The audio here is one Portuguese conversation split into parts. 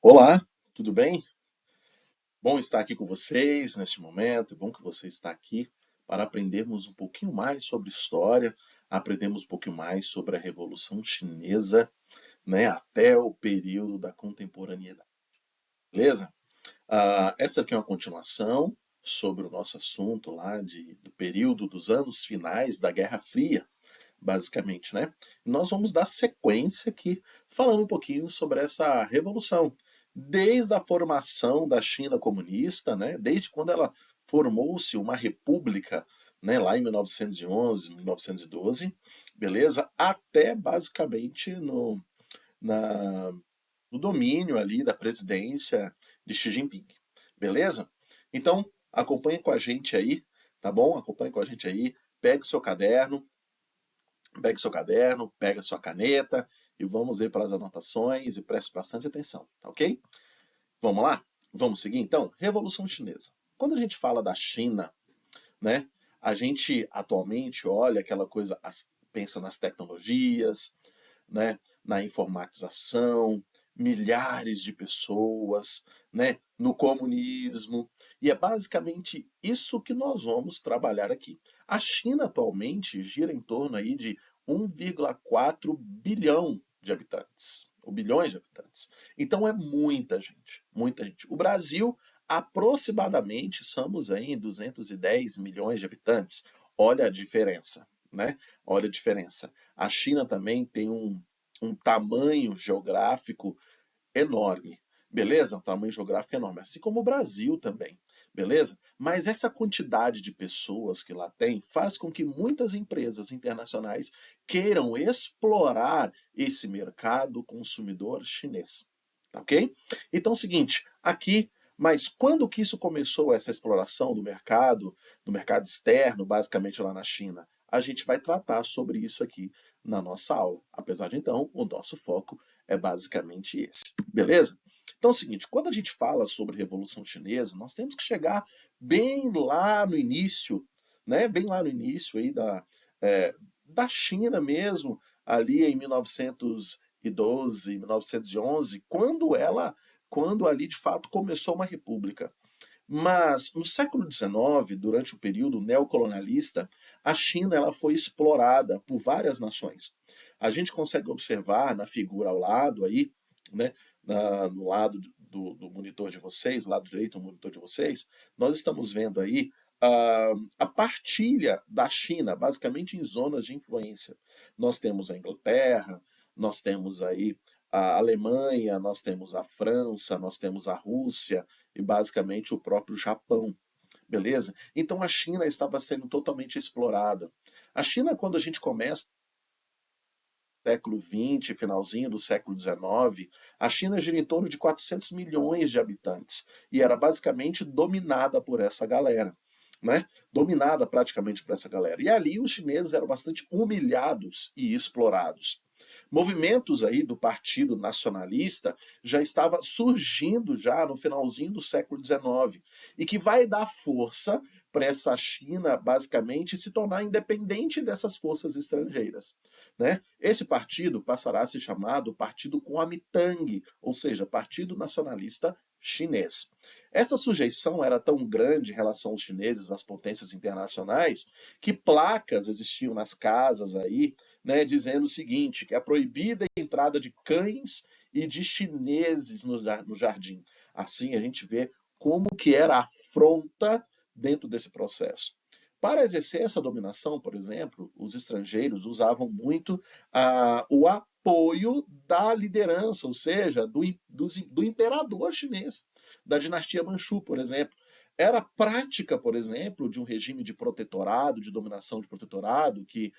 Olá, tudo bem? Bom estar aqui com vocês neste momento. É bom que você está aqui para aprendermos um pouquinho mais sobre história, aprendermos um pouquinho mais sobre a Revolução Chinesa, né, até o período da contemporaneidade. Beleza? Essa aqui é uma continuação sobre o nosso assunto lá do período dos anos finais da Guerra Fria, basicamente, né? Nós vamos dar sequência aqui, falando um pouquinho sobre essa revolução, desde a formação da China comunista, né? Desde quando ela formou-se uma república, né? Lá em 1911, 1912, beleza? Até basicamente na, no domínio ali da presidência de Xi Jinping, beleza? Então, acompanhe com a gente aí, tá bom? Acompanhe com a gente aí, pegue seu caderno, pega sua caneta e vamos ver para as anotações e preste bastante atenção, tá ok? Vamos lá? Vamos seguir então? Revolução Chinesa. Quando a gente fala da China, né, a gente atualmente olha aquela coisa, pensa nas tecnologias, né, na informatização, milhares de pessoas, né, no comunismo, e é basicamente isso que nós vamos trabalhar aqui. A China atualmente gira em torno aí de 1,4 bilhão de habitantes, ou bilhões de habitantes. Então é muita gente, muita gente. O Brasil, aproximadamente, somos aí em 210 milhões de habitantes. Olha a diferença, né? Olha a diferença. A China também tem um tamanho geográfico enorme, beleza? Um tamanho geográfico enorme, assim como o Brasil também, beleza? Mas essa quantidade de pessoas que lá tem faz com que muitas empresas internacionais queiram explorar esse mercado consumidor chinês, tá ok? Então, é o seguinte, aqui, mas quando que isso começou, essa exploração do mercado externo, basicamente lá na China? A gente vai tratar sobre isso aqui na nossa aula. Apesar de então, o nosso foco é basicamente esse. Beleza? Então é o seguinte, quando a gente fala sobre Revolução Chinesa, nós temos que chegar bem lá no início, né? Bem lá no início aí da China mesmo, ali em 1912, 1911, quando ali de fato começou uma república. Mas no século XIX, durante o período neocolonialista, a China ela foi explorada por várias nações. A gente consegue observar na figura ao lado aí, né, no lado do monitor de vocês, lado direito do monitor de vocês, nós estamos vendo aí a partilha da China, basicamente em zonas de influência. Nós temos a Inglaterra, nós temos aí a Alemanha, nós temos a França, nós temos a Rússia, e basicamente o próprio Japão, beleza? Então a China estava sendo totalmente explorada. A China, quando a gente começa no século XX, finalzinho do século XIX, a China gira em torno de 400 milhões de habitantes e era basicamente dominada por essa galera. Né? Dominada praticamente por essa galera. E ali os chineses eram bastante humilhados e explorados. Movimentos aí do Partido Nacionalista já estava surgindo já no finalzinho do século XIX e que vai dar força para essa China basicamente se tornar independente dessas forças estrangeiras. Né? Esse partido passará a se chamar do Partido Kuomintang, ou seja, Partido Nacionalista Chinês. Essa sujeição era tão grande em relação aos chineses, às potências internacionais, que placas existiam nas casas aí, né, dizendo o seguinte, que é proibida a entrada de cães e de chineses no jardim. Assim a gente vê como que era a afronta dentro desse processo. Para exercer essa dominação, por exemplo, os estrangeiros usavam muito o apoio da liderança, ou seja, do imperador chinês, da dinastia Manchu, por exemplo. Era prática, por exemplo, de um regime de protetorado, de dominação de protetorado, que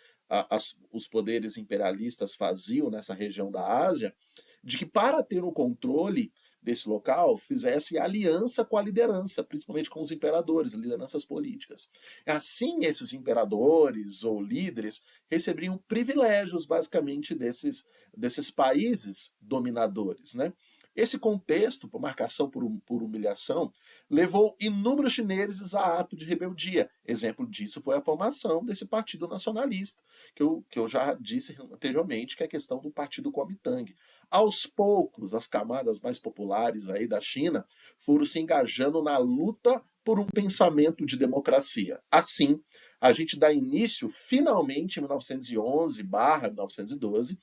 os poderes imperialistas faziam nessa região da Ásia, de que para ter o controle desse local fizesse aliança com a liderança, principalmente com os imperadores, lideranças políticas. Assim, esses imperadores ou líderes recebiam privilégios, basicamente, desses países dominadores. Né? Esse contexto, por marcação por humilhação, levou inúmeros chineses a ato de rebeldia. Exemplo disso foi a formação desse Partido Nacionalista, que eu já disse anteriormente, que é a questão do Partido Kuomintang. Aos poucos, as camadas mais populares aí da China foram se engajando na luta por um pensamento de democracia. Assim, a gente dá início, finalmente, em 1911/1912,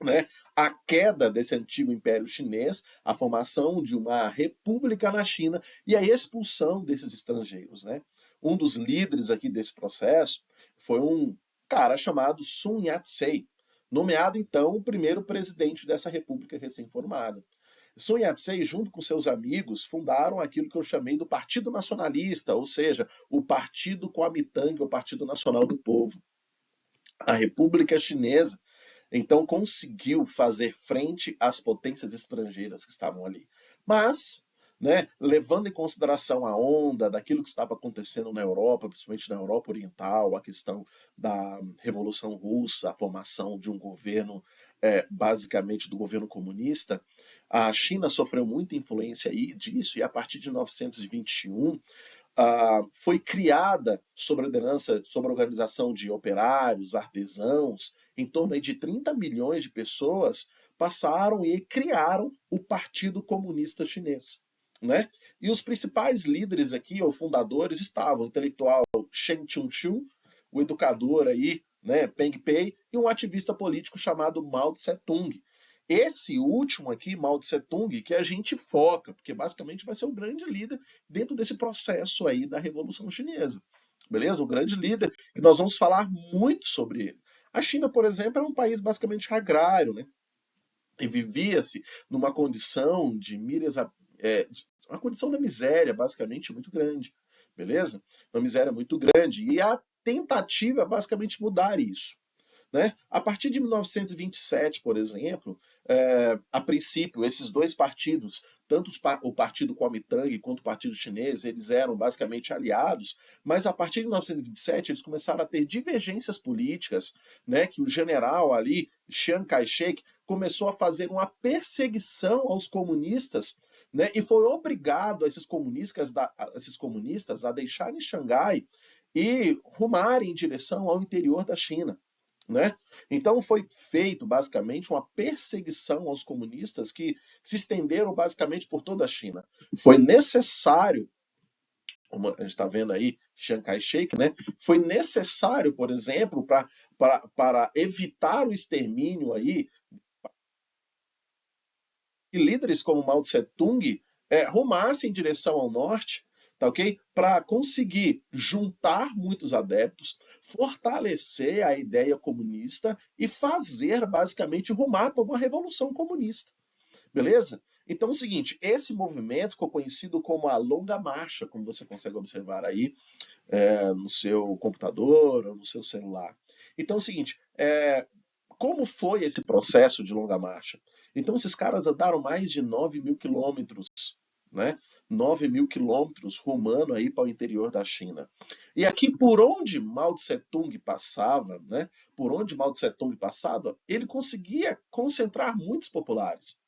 né, a queda desse antigo Império Chinês, a formação de uma república na China e a expulsão desses estrangeiros. Né? Um dos líderes aqui desse processo foi um cara chamado Sun Yat-sen, nomeado então o primeiro presidente dessa república recém-formada. Sun Yat-sen, junto com seus amigos, fundaram aquilo que eu chamei do Partido Nacionalista, ou seja, o Partido Kuomintang, o Partido Nacional do Povo. A República Chinesa então conseguiu fazer frente às potências estrangeiras que estavam ali. Mas, né, levando em consideração a onda daquilo que estava acontecendo na Europa, principalmente na Europa Oriental, a questão da Revolução Russa, a formação de um governo, basicamente do governo comunista, a China sofreu muita influência disso, e a partir de 1921, foi criada sob a liderança, sob a organização de operários, artesãos, em torno aí de 30 milhões de pessoas passaram e criaram o Partido Comunista Chinês. Né? E os principais líderes aqui, ou fundadores, estavam o intelectual Chen Chun-chung, o educador aí, né, Peng Pei, e um ativista político chamado Mao Tse-tung. Esse último aqui, Mao Tse-tung, que a gente foca, porque basicamente vai ser o grande líder dentro desse processo aí da Revolução Chinesa. Beleza? O grande líder, que nós vamos falar muito sobre ele. A China, por exemplo, é um país basicamente agrário, né? E vivia-se numa condição de uma condição da miséria, basicamente, muito grande. Beleza? Uma miséria muito grande. E a tentativa é basicamente mudar isso. Né? A partir de 1927, por exemplo, a princípio, esses dois partidos, tanto o Partido Kuomintang quanto o Partido Chinês, eles eram basicamente aliados, mas a partir de 1927 eles começaram a ter divergências políticas, né, que o general ali, Chiang Kai-shek, começou a fazer uma perseguição aos comunistas, né, e foi obrigado esses comunistas a deixarem Xangai e rumarem em direção ao interior da China. Né? Então foi feito basicamente uma perseguição aos comunistas que se estenderam basicamente por toda a China. Foi necessário, como a gente está vendo aí, Chiang Kai-shek, né? Foi necessário, por exemplo, para evitar o extermínio aí, e líderes como Mao Tse-tung rumassem em direção ao norte, tá ok? Para conseguir juntar muitos adeptos, fortalecer a ideia comunista e fazer basicamente rumar para uma revolução comunista, beleza? Então é o seguinte, esse movimento ficou conhecido como a Longa Marcha, como você consegue observar aí no seu computador ou no seu celular. Então é o seguinte, como foi esse processo de longa marcha? Então, esses caras andaram mais de 9.000 quilômetros, né? 9.000 quilômetros rumando aí para o interior da China. E aqui, por onde Mao Tse-tung passava, né? Por onde Mao Tse-tung passava, ele conseguia concentrar muitos populares,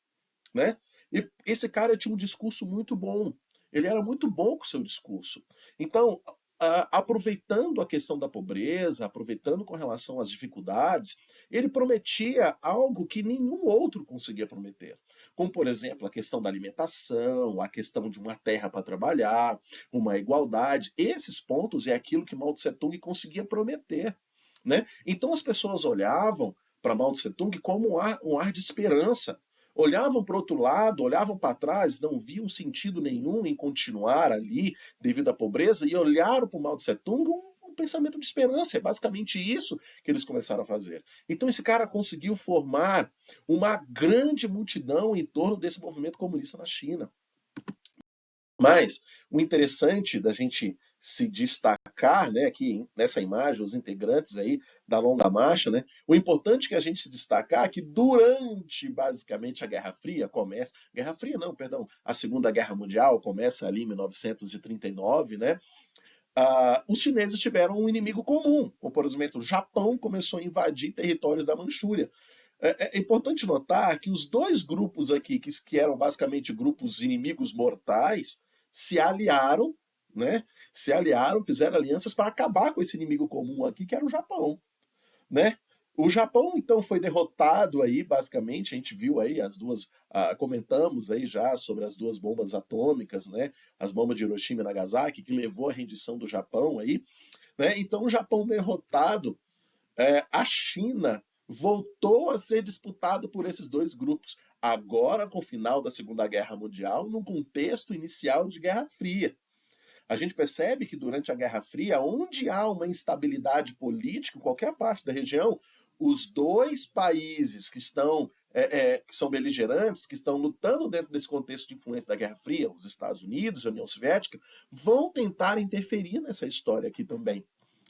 né? E esse cara tinha um discurso muito bom. Ele era muito bom com o seu discurso. Então, aproveitando a questão da pobreza, aproveitando com relação às dificuldades, ele prometia algo que nenhum outro conseguia prometer. Como, por exemplo, a questão da alimentação, a questão de uma terra para trabalhar, uma igualdade. Esses pontos é aquilo que Mao Tse-tung conseguia prometer. Né? Então as pessoas olhavam para Mao Tse-tung como um ar de esperança. Olhavam para o outro lado, olhavam para trás, não viam sentido nenhum em continuar ali devido à pobreza e olharam para o Mao Tse-tung um pensamento de esperança. É basicamente isso que eles começaram a fazer. Então esse cara conseguiu formar uma grande multidão em torno desse movimento comunista na China. Mas o interessante da gente se destacar, né, aqui nessa imagem, os integrantes aí da Longa Marcha, né, o importante que a gente se destacar é que durante basicamente a Guerra Fria começa, Guerra Fria não, perdão, a Segunda Guerra Mundial começa ali em 1939, né, os chineses tiveram um inimigo comum, como por exemplo o Japão começou a invadir territórios da Manchúria. É importante notar que os dois grupos aqui, que eram basicamente grupos inimigos mortais, se aliaram, né? Se aliaram, fizeram alianças para acabar com esse inimigo comum aqui, que era o Japão, né? O Japão, então, foi derrotado aí, basicamente, a gente viu aí as duas, comentamos aí já sobre as duas bombas atômicas, né? As bombas de Hiroshima e Nagasaki, que levou à rendição do Japão aí, né? Então, o Japão derrotado, a China voltou a ser disputada por esses dois grupos, agora com o final da Segunda Guerra Mundial, num contexto inicial de Guerra Fria. A gente percebe que durante a Guerra Fria, onde há uma instabilidade política em qualquer parte da região, os dois países que são beligerantes, que estão lutando dentro desse contexto de influência da Guerra Fria, os Estados Unidos e a União Soviética, vão tentar interferir nessa história aqui também.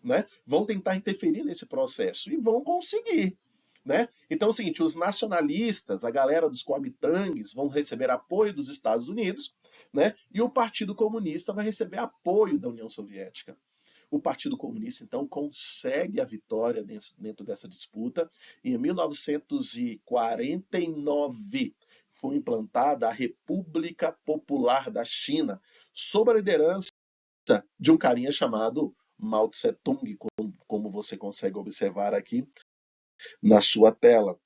Né? Vão tentar interferir nesse processo e vão conseguir. Né? Então é o seguinte, os nacionalistas, a galera dos Kuomintangs vão receber apoio dos Estados Unidos, né? E o Partido Comunista vai receber apoio da União Soviética. O Partido Comunista, então, consegue a vitória dentro dessa disputa. E em 1949 foi implantada a República Popular da China, sob a liderança de um carinha chamado Mao Tse-tung, como você consegue observar aqui na sua tela.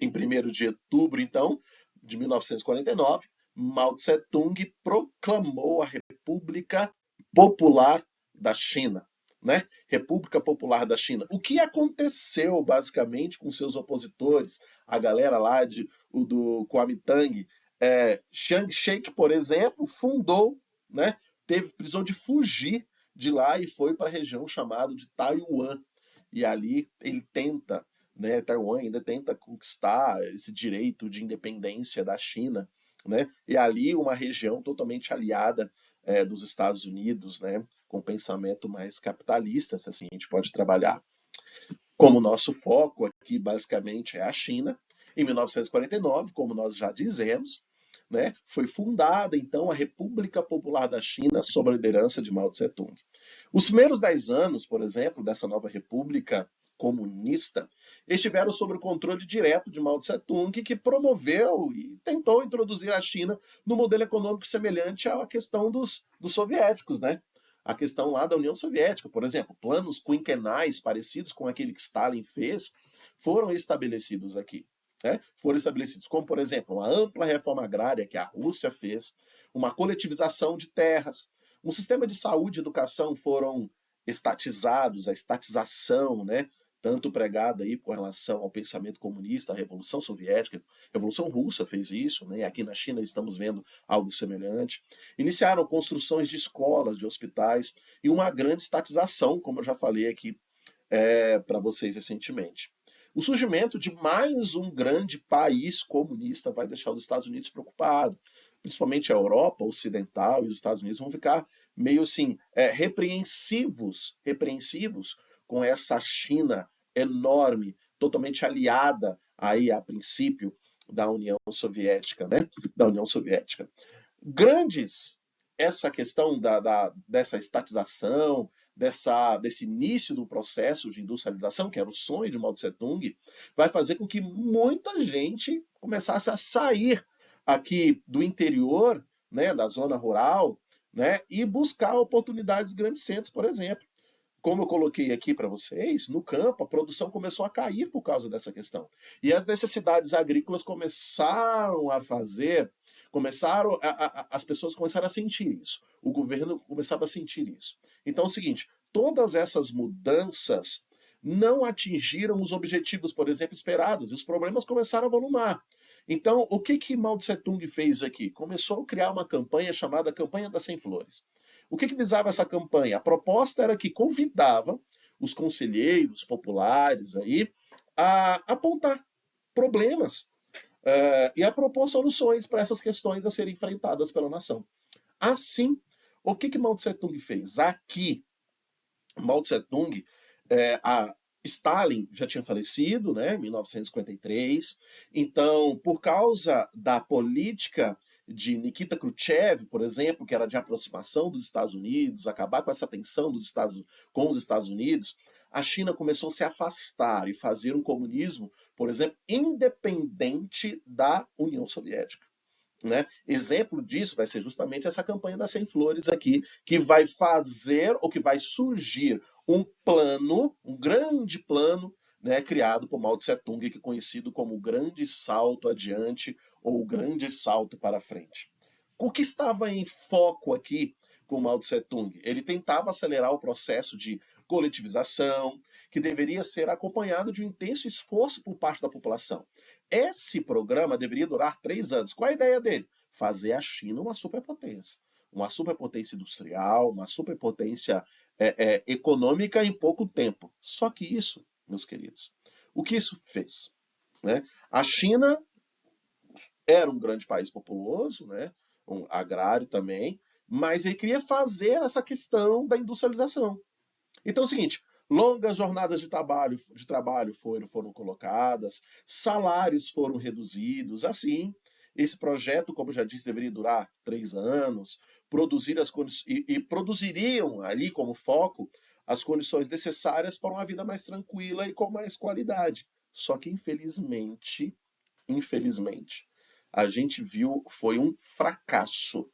Em 1º de outubro, então, de 1949, Mao Tse-tung proclamou a República Popular da China. Né? República Popular da China. O que aconteceu, basicamente, com seus opositores? A galera lá do Kuomintang. Chiang Kai-shek, por exemplo, fundou, né? Precisou de fugir de lá e foi para a região chamada de Taiwan. E ali ele tenta, né, Taiwan ainda tenta conquistar esse direito de independência da China, né? E ali uma região totalmente aliada dos Estados Unidos, né, com pensamento mais capitalista, se assim a gente pode trabalhar. Como nosso foco aqui basicamente é a China, em 1949, como nós já dizemos, né, foi fundada então a República Popular da China sob a liderança de Mao Tse-tung. Os primeiros 10 anos, por exemplo, dessa nova república comunista, estiveram sob o controle direto de Mao Tse-tung, que promoveu e tentou introduzir a China no modelo econômico semelhante à questão dos soviéticos, né? A questão lá da União Soviética, por exemplo, planos quinquenais parecidos com aquele que Stalin fez, foram estabelecidos aqui. Né? Foram estabelecidos como, por exemplo, uma ampla reforma agrária que a Rússia fez, uma coletivização de terras, um sistema de saúde e educação foram estatizados, a estatização, né? Tanto pregada aí com relação ao pensamento comunista, a Revolução Soviética, a Revolução Russa fez isso, né? Aqui na China estamos vendo algo semelhante. Iniciaram construções de escolas, de hospitais e uma grande estatização, como eu já falei aqui para vocês recentemente. O surgimento de mais um grande país comunista vai deixar os Estados Unidos preocupados. Principalmente a Europa Ocidental e os Estados Unidos vão ficar meio assim repreensivos com essa China enorme, totalmente aliada aí a princípio da União Soviética, né? Da União Soviética. Grandes essa questão dessa estatização, desse início do processo de industrialização, que era o sonho de Mao Tse-tung, vai fazer com que muita gente começasse a sair aqui do interior, né, da zona rural, né, e buscar oportunidades em grandes centros, por exemplo. Como eu coloquei aqui para vocês, no campo a produção começou a cair por causa dessa questão. E as necessidades agrícolas as pessoas começaram a sentir isso. O governo começava a sentir isso. Então é o seguinte, todas essas mudanças não atingiram os objetivos, por exemplo, esperados, e os problemas começaram a volumar. Então, o que Mao Tse-tung fez aqui? Começou a criar uma campanha chamada Campanha das 100 Flores. O que visava essa campanha? A proposta era que convidava os conselheiros populares aí a apontar problemas e a propor soluções para essas questões a serem enfrentadas pela nação. Assim, o que Mao Tse-tung fez? Aqui, Mao Tse-tung, Stalin já tinha falecido, né, em 1953. Então, por causa da política de Nikita Khrushchev, por exemplo, que era de aproximação dos Estados Unidos, acabar com essa tensão com os Estados Unidos, a China começou a se afastar e fazer um comunismo, por exemplo, independente da União Soviética. Né? Exemplo disso vai ser justamente essa campanha das 100 flores aqui, que vai fazer ou que vai surgir um plano, um grande plano, né, criado por Mao Tse Tung, que é conhecido como o grande salto adiante ou o grande salto para frente. O que estava em foco aqui com Mao Tse Tung? Ele tentava acelerar o processo de coletivização, que deveria ser acompanhado de um intenso esforço por parte da população. Esse programa deveria durar 3 anos. Qual a ideia dele? Fazer a China uma superpotência industrial, uma superpotência econômica em pouco tempo. Só que isso, meus queridos, o que isso fez? Né? A China era um grande país populoso, né? Um agrário também, mas ele queria fazer essa questão da industrialização. Então é o seguinte, longas jornadas de trabalho foram colocadas, salários foram reduzidos, assim, esse projeto, como eu já disse, deveria durar 3 anos, produzir e produziriam ali como foco as condições necessárias para uma vida mais tranquila e com mais qualidade. Só que, infelizmente, a gente viu foi um fracasso.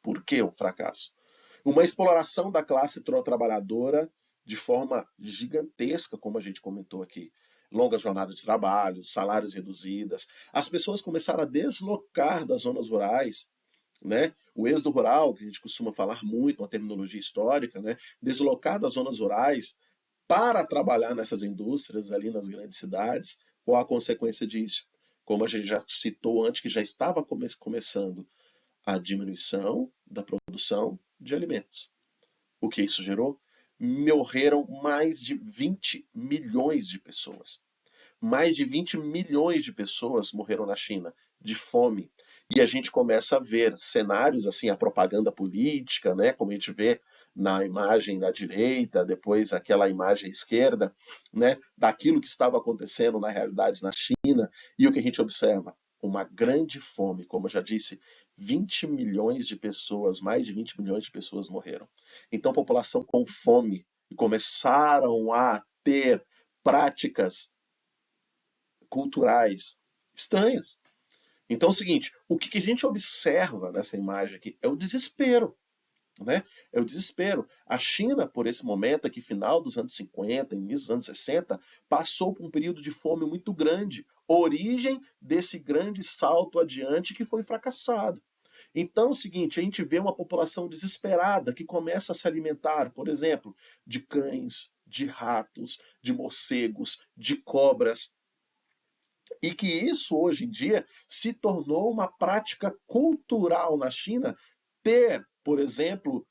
Por que um fracasso? Uma exploração da classe trabalhadora de forma gigantesca, como a gente comentou aqui. Longas jornadas de trabalho, salários reduzidos. As pessoas começaram a deslocar das zonas rurais, né? O êxodo rural, que a gente costuma falar muito, uma terminologia histórica, né? Deslocar das zonas rurais para trabalhar nessas indústrias ali nas grandes cidades. Qual a consequência disso? Como a gente já citou antes, que já estava começando a diminuição da produção de alimentos. O que isso gerou? Morreram mais de 20 milhões de pessoas. Mais de 20 milhões de pessoas morreram na China de fome. E a gente começa a ver cenários assim, a propaganda política, né, como a gente vê na imagem da direita, depois aquela imagem à esquerda, né, daquilo que estava acontecendo na realidade na China, e o que a gente observa? Uma grande fome, como eu já disse, 20 milhões de pessoas, mais de 20 milhões de pessoas morreram. Então, população com fome, e começaram a ter práticas culturais estranhas. Então é o seguinte, o que a gente observa nessa imagem aqui é o desespero. Né? É o desespero. A China, por esse momento aqui, final dos anos 50, início dos anos 60, passou por um período de fome muito grande, origem desse grande salto adiante que foi fracassado. Então é o seguinte, a gente vê uma população desesperada que começa a se alimentar, por exemplo, de cães, de ratos, de morcegos, de cobras, e que isso hoje em dia se tornou uma prática cultural na China ter, por exemplo,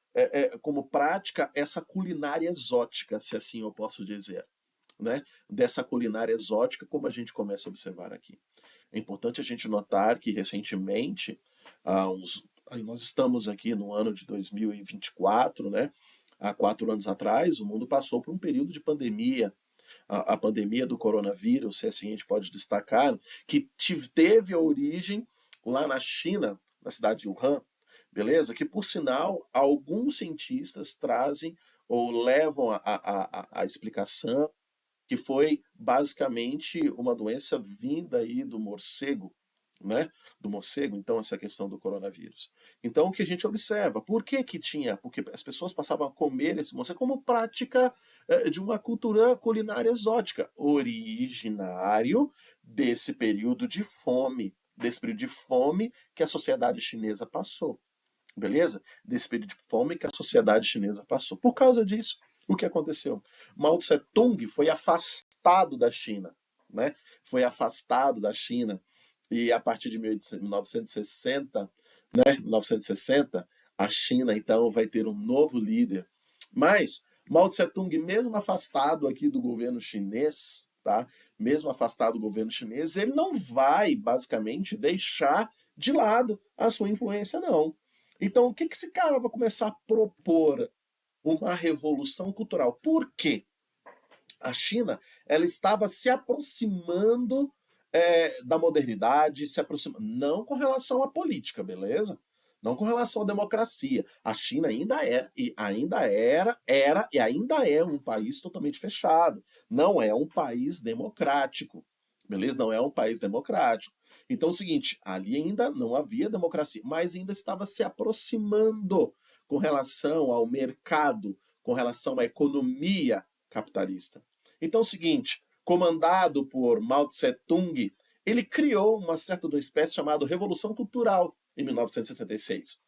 como prática essa culinária exótica, se assim eu posso dizer. Né? Dessa culinária exótica, como a gente começa a observar aqui. É importante a gente notar que recentemente, nós estamos aqui no ano de 2024, né? Há 4 anos atrás, o mundo passou por um período de pandemia, a pandemia do coronavírus, se assim a gente pode destacar, que teve a origem lá na China, na cidade de Wuhan, beleza? Que, por sinal, alguns cientistas trazem ou levam a explicação que foi basicamente uma doença vinda aí do morcego, né? Do morcego, então, essa questão do coronavírus. Então, o que a gente observa? Por que que tinha? Porque as pessoas passavam a comer esse morcego como prática de uma cultura culinária exótica, originário desse período de fome que a sociedade chinesa passou. Beleza? Desse período de fome que a sociedade chinesa passou. Por causa disso, o que aconteceu? Mao Tse Tung foi afastado da China, né? Foi afastado da China e a partir de 1960, né? 1960, a China então vai ter um novo líder. Mas Mao Tse Tung, mesmo afastado aqui do governo chinês, tá? Mesmo afastado do governo chinês, ele não vai basicamente deixar de lado a sua influência, não. Então, o que esse cara vai começar a propor? Uma revolução cultural. Por quê? A China ela estava se aproximando da modernidade, se aproximando, não com relação à política, beleza? Não com relação à democracia. A China era e ainda é um país totalmente fechado. Não é um país democrático. Beleza? Não é um país democrático. Então é o seguinte, ali ainda não havia democracia, mas ainda estava se aproximando com relação ao mercado, com relação à economia capitalista. Então é o seguinte, comandado por Mao Tse-tung, ele criou uma certa espécie chamada Revolução Cultural em 1966.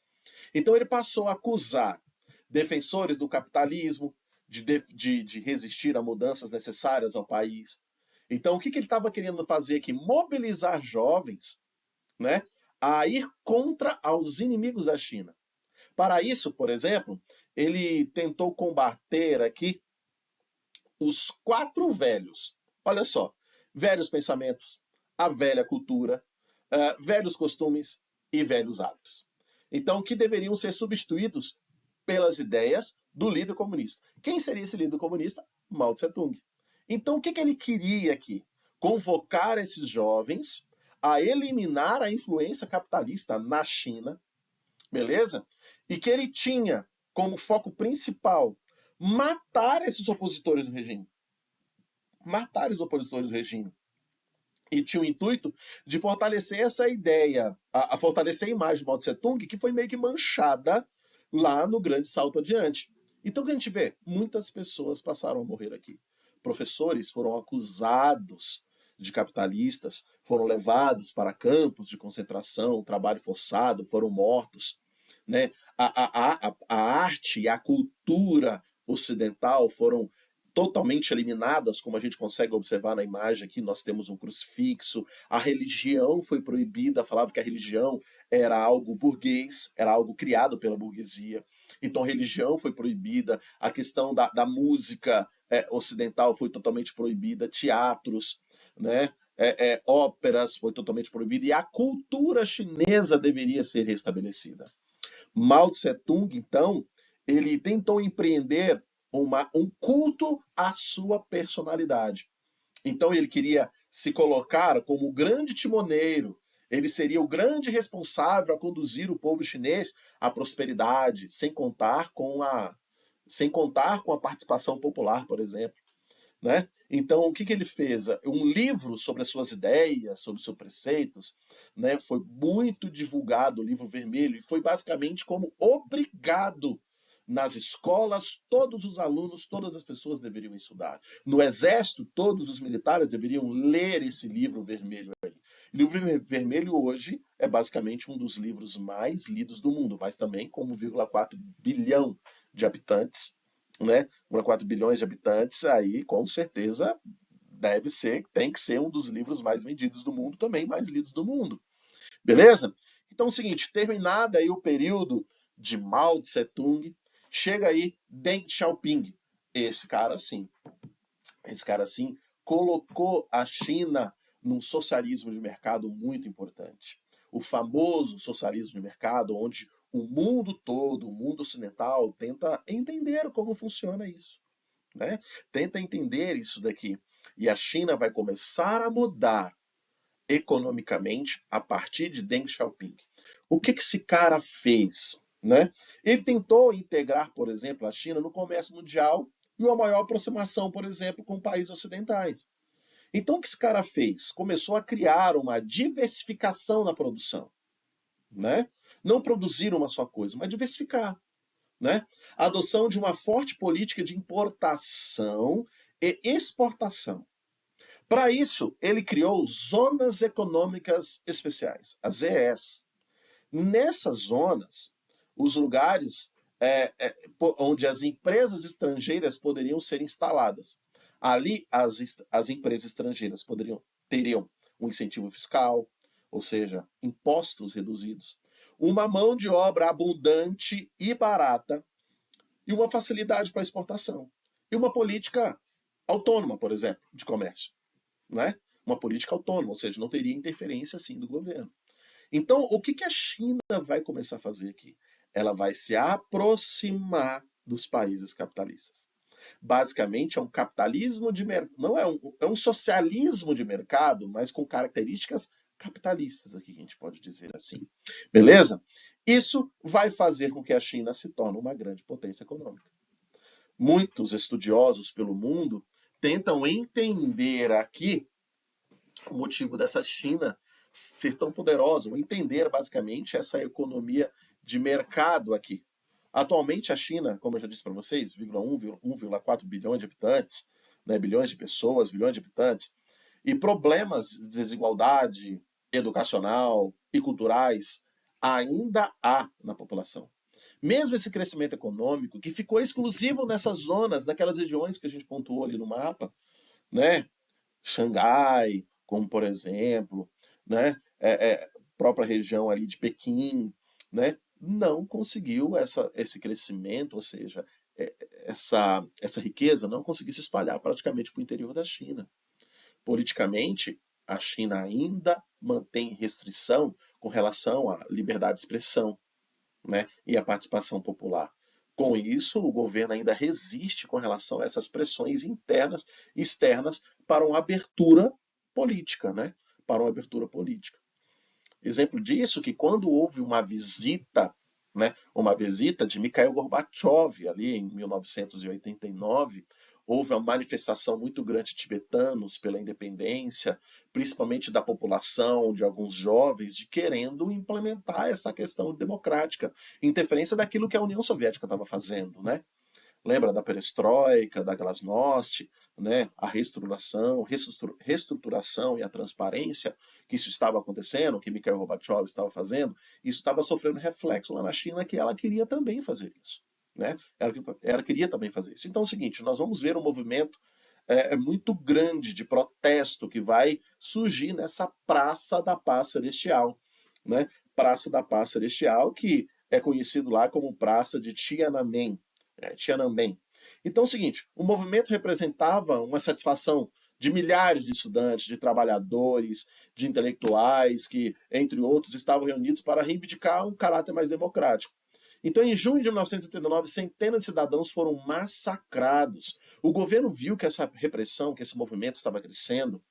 Então ele passou a acusar defensores do capitalismo de resistir a mudanças necessárias ao país. Então o que ele estava querendo fazer aqui? Mobilizar jovens, né, a ir contra os inimigos da China. Para isso, por exemplo, ele tentou combater aqui os quatro velhos. Olha só, velhos pensamentos, a velha cultura, velhos costumes e velhos hábitos. Então, que deveriam ser substituídos pelas ideias do líder comunista. Quem seria esse líder comunista? Mao Tse-tung. Então, o que ele queria aqui? Convocar esses jovens a eliminar a influência capitalista na China, beleza? E que ele tinha como foco principal matar esses opositores do regime. Matar os opositores do regime. E tinha o intuito de fortalecer essa ideia, a fortalecer a imagem de Mao Tse-tung, que foi meio que manchada lá no Grande Salto Adiante. Então, o que a gente vê? Muitas pessoas passaram a morrer aqui. Professores foram acusados de capitalistas, foram levados para campos de concentração, trabalho forçado, foram mortos. Né? A arte e a cultura ocidental foram totalmente eliminadas, como a gente consegue observar na imagem aqui, nós temos um crucifixo, a religião foi proibida, falava que a religião era algo burguês, era algo criado pela burguesia, então a religião foi proibida, a questão da música ocidental foi totalmente proibida, teatros, né? Óperas foi totalmente proibida, e a cultura chinesa deveria ser restabelecida. Mao Tse-tung, então, ele tentou empreender um culto à sua personalidade. Então ele queria se colocar como o grande timoneiro, ele seria o grande responsável a conduzir o povo chinês à prosperidade, sem contar com a participação popular, por exemplo. Né? Então, o que ele fez? Um livro sobre as suas ideias, sobre os seus preceitos, né? Foi muito divulgado, o livro vermelho, e foi basicamente como obrigado nas escolas, todos os alunos, todas as pessoas deveriam estudar. No exército, todos os militares deveriam ler esse livro vermelho aí. O livro vermelho hoje é basicamente um dos livros mais lidos do mundo, mas também com 1,4 bilhão de habitantes, né? 1,4 bilhões de habitantes, aí com certeza tem que ser um dos livros mais vendidos do mundo, também mais lidos do mundo. Beleza? Então é o seguinte, terminado aí o período de Mao Tse-tung, chega aí Deng Xiaoping. Esse cara sim colocou a China num socialismo de mercado muito importante. O famoso socialismo de mercado, onde o mundo todo, o mundo ocidental, tenta entender como funciona isso. Né? Tenta entender isso daqui. E a China vai começar a mudar economicamente a partir de Deng Xiaoping. O que esse cara fez? Né? Ele tentou integrar, por exemplo, a China no comércio mundial e uma maior aproximação, por exemplo, com países ocidentais. Então, o que esse cara fez? Começou a criar uma diversificação na produção. Né? Não produzir uma só coisa, mas diversificar. Né? A adoção de uma forte política de importação e exportação. Para isso, ele criou zonas econômicas especiais, as ZES. Nessas zonas, os lugares onde as empresas estrangeiras poderiam ser instaladas. Ali, as empresas estrangeiras teriam um incentivo fiscal, ou seja, impostos reduzidos, uma mão de obra abundante e barata e uma facilidade para exportação. E uma política autônoma, por exemplo, de comércio. Né? Uma política autônoma, ou seja, não teria interferência assim do governo. Então, o que a China vai começar a fazer aqui? Ela vai se aproximar dos países capitalistas. Basicamente, é um capitalismo de mercado, não é um socialismo de mercado, mas com características capitalistas aqui, que a gente pode dizer assim. Beleza? Isso vai fazer com que a China se torne uma grande potência econômica. Muitos estudiosos pelo mundo tentam entender aqui o motivo dessa China ser tão poderosa, ou entender basicamente essa economia de mercado aqui. Atualmente a China, como eu já disse para vocês, 1,4 bilhões de habitantes, né, bilhões de pessoas, bilhões de habitantes, e problemas de desigualdade educacional e culturais ainda há na população. Mesmo esse crescimento econômico, que ficou exclusivo nessas zonas, naquelas regiões que a gente pontuou ali no mapa, né? Xangai, como por exemplo, né? Própria região ali de Pequim, né? Não conseguiu esse crescimento, ou seja, essa riqueza não conseguiu se espalhar praticamente para o interior da China. Politicamente, a China ainda mantém restrição com relação à liberdade de expressão, né, e à participação popular. Com isso, o governo ainda resiste com relação a essas pressões internas e externas para uma abertura política, né? Para uma abertura política. Exemplo disso que quando houve uma visita, né, uma visita de Mikhail Gorbachev ali em 1989, houve uma manifestação muito grande de tibetanos pela independência, principalmente da população, de alguns jovens, de querendo implementar essa questão democrática, interferência daquilo que a União Soviética estava fazendo, né? Lembra da perestroika, da glasnost, né? A reestruturação e a transparência que isso estava acontecendo, que Mikhail Gorbachev estava fazendo, isso estava sofrendo reflexo lá na China, que ela queria também fazer isso. Né? Ela queria também fazer isso. Então é o seguinte, nós vamos ver um movimento muito grande de protesto que vai surgir nessa Praça da Paz Celestial. Né? Praça da Paz Celestial, que é conhecido lá como Praça de Tiananmen. Tiananmen. Então é o seguinte, o movimento representava uma satisfação de milhares de estudantes, de trabalhadores, de intelectuais, que, entre outros, estavam reunidos para reivindicar um caráter mais democrático. Então, em junho de 1989, centenas de cidadãos foram massacrados. O governo viu que essa repressão, que esse movimento estava crescendo,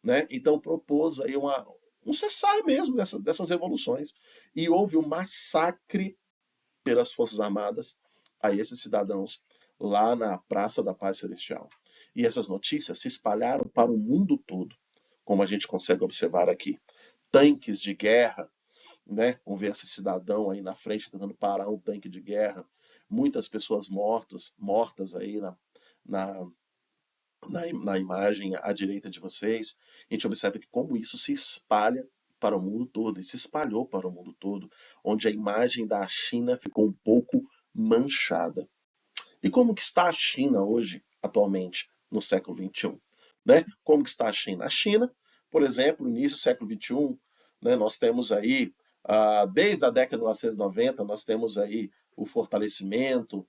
né? Então propôs aí um cessar mesmo dessas revoluções. E houve um massacre pelas Forças Armadas a esses cidadãos lá na Praça da Paz Celestial. E essas notícias se espalharam para o mundo todo, como a gente consegue observar aqui. Tanques de guerra, né? Vamos ver esse cidadão aí na frente tentando parar um tanque de guerra. Muitas pessoas mortas aí na, na imagem à direita de vocês. A gente observa que como isso se espalha para o mundo todo, e se espalhou para o mundo todo, onde a imagem da China ficou um pouco manchada. E como que está a China hoje, atualmente, no século XXI? Né? Como que está a China? A China, por exemplo, no início do século XXI, né, nós temos aí, desde a década de 1990, nós temos aí o fortalecimento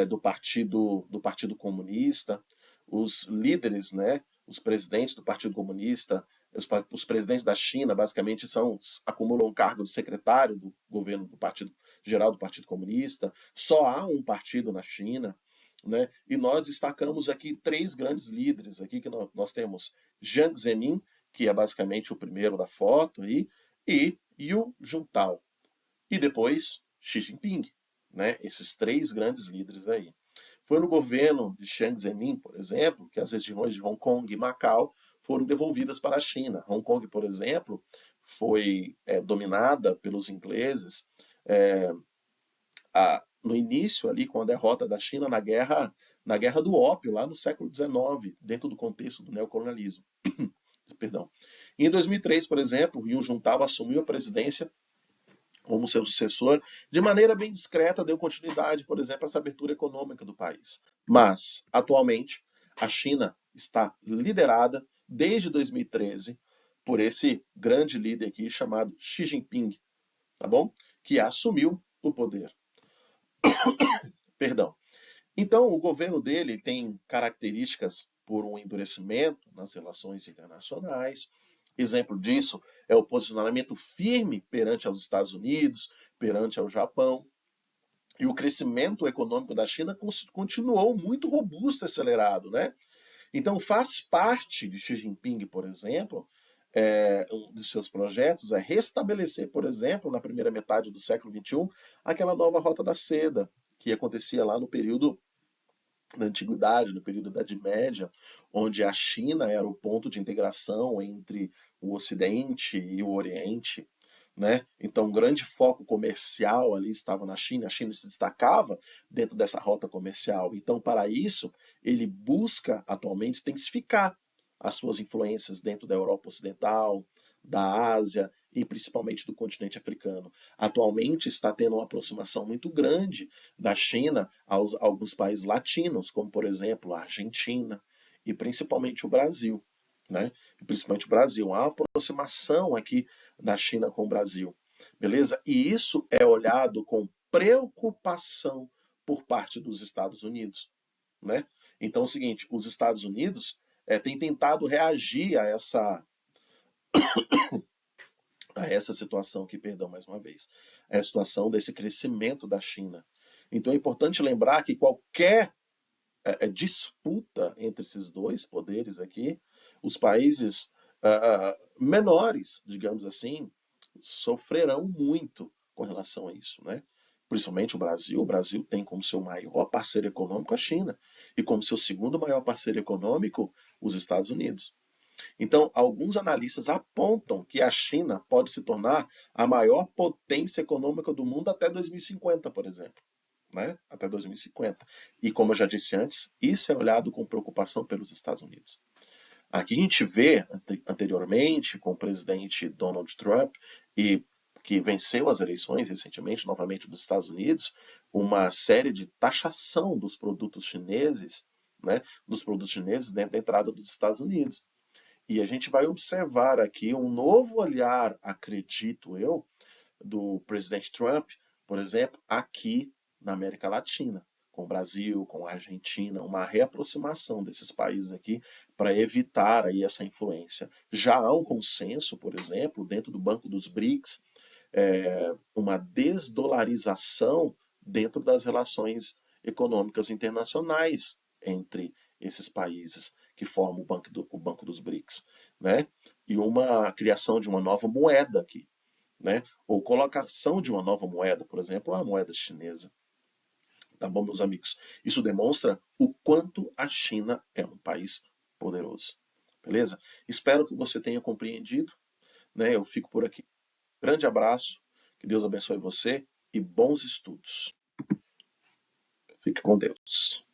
do Partido Comunista, os líderes, né, os presidentes do Partido Comunista, os presidentes da China, basicamente, acumulam um cargo de secretário do governo do Partido Geral do Partido Comunista. Só há um partido na China, né? E nós destacamos aqui três grandes líderes aqui que nós temos Jiang Zemin, que é basicamente o primeiro da foto aí, e Hu Jintao. E depois Xi Jinping, né? Esses três grandes líderes aí. Foi no governo de Jiang Zemin, por exemplo, que as regiões de Hong Kong e Macau foram devolvidas para a China. Hong Kong, por exemplo, foi dominada pelos ingleses no início ali com a derrota da China na guerra do ópio lá no século XIX, dentro do contexto do neocolonialismo. Perdão. E em 2003, por exemplo, Hu Jintao assumiu a presidência como seu sucessor, de maneira bem discreta, deu continuidade, por exemplo, a essa abertura econômica do país. Mas, atualmente, a China está liderada desde 2013 por esse grande líder aqui chamado Xi Jinping, tá bom? Que assumiu o poder. Perdão. Então, o governo dele tem características por um endurecimento nas relações internacionais. Exemplo disso é o posicionamento firme perante aos Estados Unidos, perante ao Japão. E o crescimento econômico da China continuou muito robusto e acelerado, né? Então, faz parte de Xi Jinping, por exemplo, um dos seus projetos é restabelecer, por exemplo, na primeira metade do século XXI, aquela nova Rota da Seda, que acontecia lá no período da Antiguidade, no período da Idade Média, onde a China era o ponto de integração entre o Ocidente e o Oriente. Né? Então, um grande foco comercial ali estava na China, a China se destacava dentro dessa rota comercial. Então, para isso, ele busca atualmente intensificar as suas influências dentro da Europa Ocidental, da Ásia e principalmente do continente africano. Atualmente está tendo uma aproximação muito grande da China a alguns países latinos, como por exemplo a Argentina e principalmente o Brasil. Né? E principalmente o Brasil. Há uma aproximação aqui da China com o Brasil. Beleza? E isso é olhado com preocupação por parte dos Estados Unidos. Né? Então é o seguinte, os Estados Unidos têm tentado reagir a essa situação aqui, perdão, mais uma vez, a situação desse crescimento da China. Então é importante lembrar que qualquer disputa entre esses dois poderes aqui, os países menores, digamos assim, sofrerão muito com relação a isso, né? Principalmente o Brasil. O Brasil tem como seu maior parceiro econômico a China e como seu segundo maior parceiro econômico os Estados Unidos. Então, alguns analistas apontam que a China pode se tornar a maior potência econômica do mundo até 2050, por exemplo. Né? Até 2050. E como eu já disse antes, isso é olhado com preocupação pelos Estados Unidos. Aqui a gente vê anteriormente com o presidente Donald Trump, e que venceu as eleições recentemente, novamente dos Estados Unidos, uma série de taxação dos produtos chineses, né, dos produtos chineses dentro da entrada dos Estados Unidos. E a gente vai observar aqui um novo olhar, acredito eu, do presidente Trump, por exemplo, aqui na América Latina, com o Brasil, com a Argentina, uma reaproximação desses países aqui para evitar aí essa influência. Já há um consenso, por exemplo, dentro do Banco dos BRICS, uma desdolarização dentro das relações econômicas internacionais entre esses países que formam o Banco dos BRICS, né? E uma criação de uma nova moeda aqui, né? Ou colocação de uma nova moeda, por exemplo, a moeda chinesa. Tá bom, meus amigos? Isso demonstra o quanto a China é um país poderoso. Beleza? Espero que você tenha compreendido. Né? Eu fico por aqui. Grande abraço, que Deus abençoe você e bons estudos. Fique com Deus.